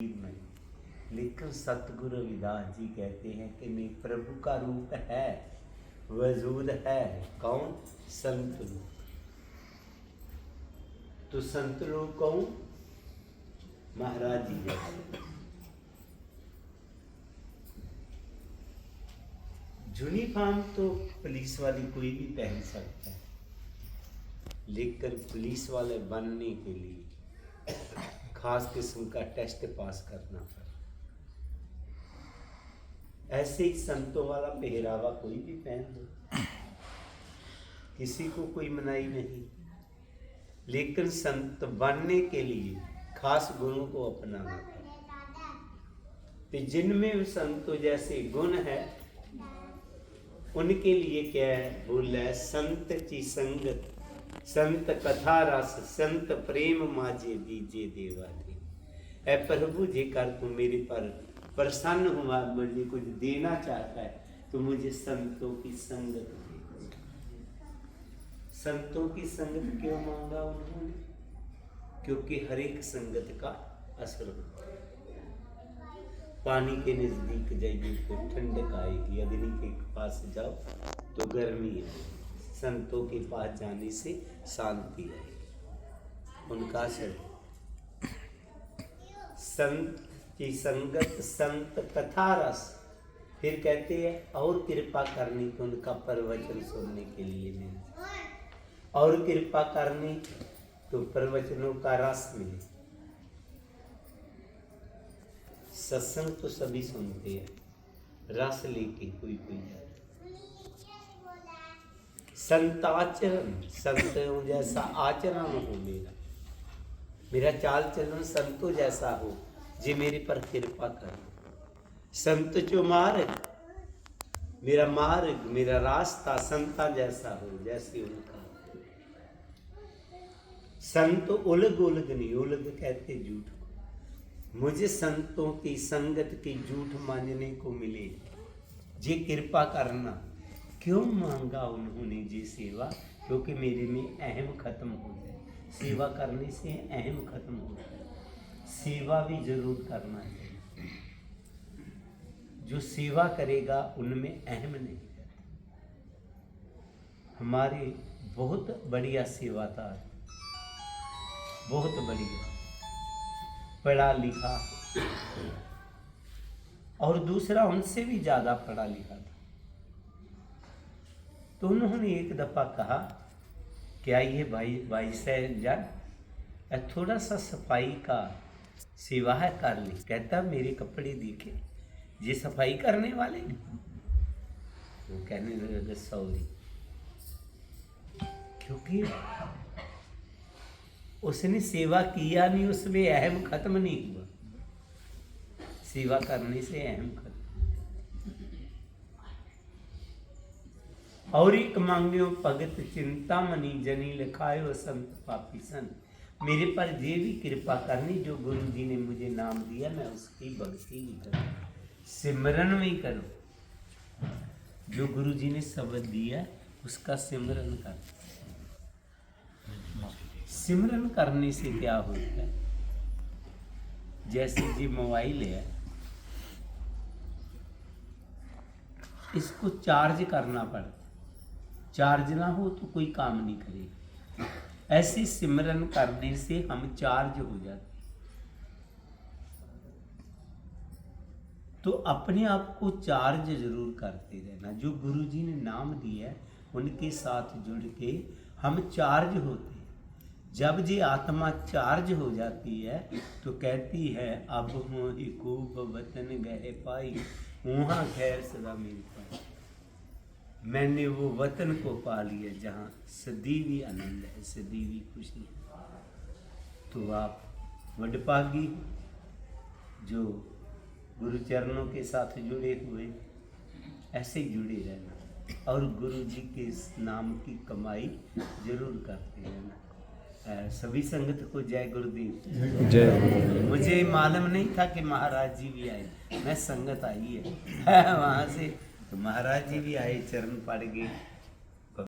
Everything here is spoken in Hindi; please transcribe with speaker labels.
Speaker 1: में। लेकिन सतगुरु रविदास जी कहते हैं कि मैं प्रभु का रूप है, वजूद है। कौन? संत रूप। तो संत लोग कौन? महाराज जी जैसे। यूनिफॉर्म तो पुलिस वाली कोई भी पहन सकता है, लेकिन पुलिस वाले बनने के लिए खास किस्म का टेस्ट पास करना पड़ता। ऐसे ही संतों वाला पहरावा कोई भी पहन लो, किसी को कोई मनाही नहीं, लेकिन संत बनने के लिए खास गुणों को अपनाना पड़ता। तो जिनमें संतों जैसे गुण है उनके लिए क्या है? बोला है संत की संगत, संत कथा रस, संत प्रेम माजे दीजे देवा दे। ऐ प्रभु जी कर तू मेरे पर प्रसन्न हुआ, मुझे कुछ देना चाहता है तो मुझे संतों की संगत दे। संतों की संगत क्यों मांगा उन्होंने? क्योंकि हर एक संगत का असर होता है। पानी के नजदीक जाइए तो ठंडक आएगी, अग्नि के पास जाओ तो गर्मी आएगी, संतों के पास जाने से शांति आएगी, उनका असर। संत की संगत, संत कथा रस। फिर कहते हैं और कृपा करनी तो उनका प्रवचन सुनने के लिए मिले, और कृपा करनी तो प्रवचनों का रस मिले। सत्संग तो सभी सुनते हैं, रस लेके कोई कोई जाए। संताचरण, संतों जैसा आचरण हो मेरा, मेरा चाल चलन संतों जैसा हो, जे मेरे पर कृपा करो। संत जो मार्ग, मेरा मार्ग, मेरा रास्ता संता जैसा हो, जैसे उनका। संत उलग उलग नहीं, उलग कहते झूठ को। मुझे संतों की संगत की झूठ मानने को मिले, जे कृपा करना। क्यों मांगा उन्होंने जी सेवा? क्योंकि मेरे में अहम खत्म हो जाए। सेवा करने से अहम खत्म हो जाए। सेवा भी जरूर करना चाहिए। जो सेवा करेगा उनमें अहम नहीं रहता। हमारे बहुत बढ़िया सेवादार, बहुत बढ़िया पढ़ा लिखा, और दूसरा उनसे भी ज्यादा पढ़ा लिखा था। तो उन्होंने एक दफा कहा, क्या ये भाई साहब जान थोड़ा सा सफाई का सेवा है कर ली। कहता मेरे कपड़े देखे, ये सफाई करने वाले नहीं। वो कहने लगे सॉरी, क्योंकि उसने सेवा किया नहीं, उसमें अहम खत्म नहीं हुआ। सेवा करने से अहम खत्म। और एक मांग्यो भगत चिंता मनी जनी लिखायो संत पापी सन। मेरे पर जे भी कृपा करनी, जो गुरु जी ने मुझे नाम दिया मैं उसकी भक्ति भी करूँ, सिमरन भी करूँ। जो गुरु जी ने शब्द दिया उसका सिमरन कर। सिमरन करने से क्या होता है? जैसे जी मोबाइल है, इसको चार्ज करना पड़ता, चार्ज ना हो तो कोई काम नहीं करेगा। ऐसे सिमरन करने से हम चार्ज हो जाते। तो अपने आप को चार्ज जरूर करते रहना। जो गुरु जी ने नाम दिया उनके साथ जुड़ के हम चार्ज होते हैं। जब जी आत्मा चार्ज हो जाती है तो कहती है अब मोहि खूब वतन गए पाई, वहाँ खैर सदा मेरी पाई। मैंने वो वतन को पा लिया जहाँ सदीवी आनंद है, सदीवी खुशी है। तो आप वडभागी जो गुरु चरणों के साथ जुड़े हुए, ऐसे ही जुड़े रहना और गुरु जी के नाम की कमाई जरूर करते रहना। सभी संगत को जय गुरुदेव। जय। मुझे मालूम नहीं था कि महाराज जी भी आए, मैं संगत आई है वहाँ से, तो महाराज जी भी आए, चरण पड़ गए।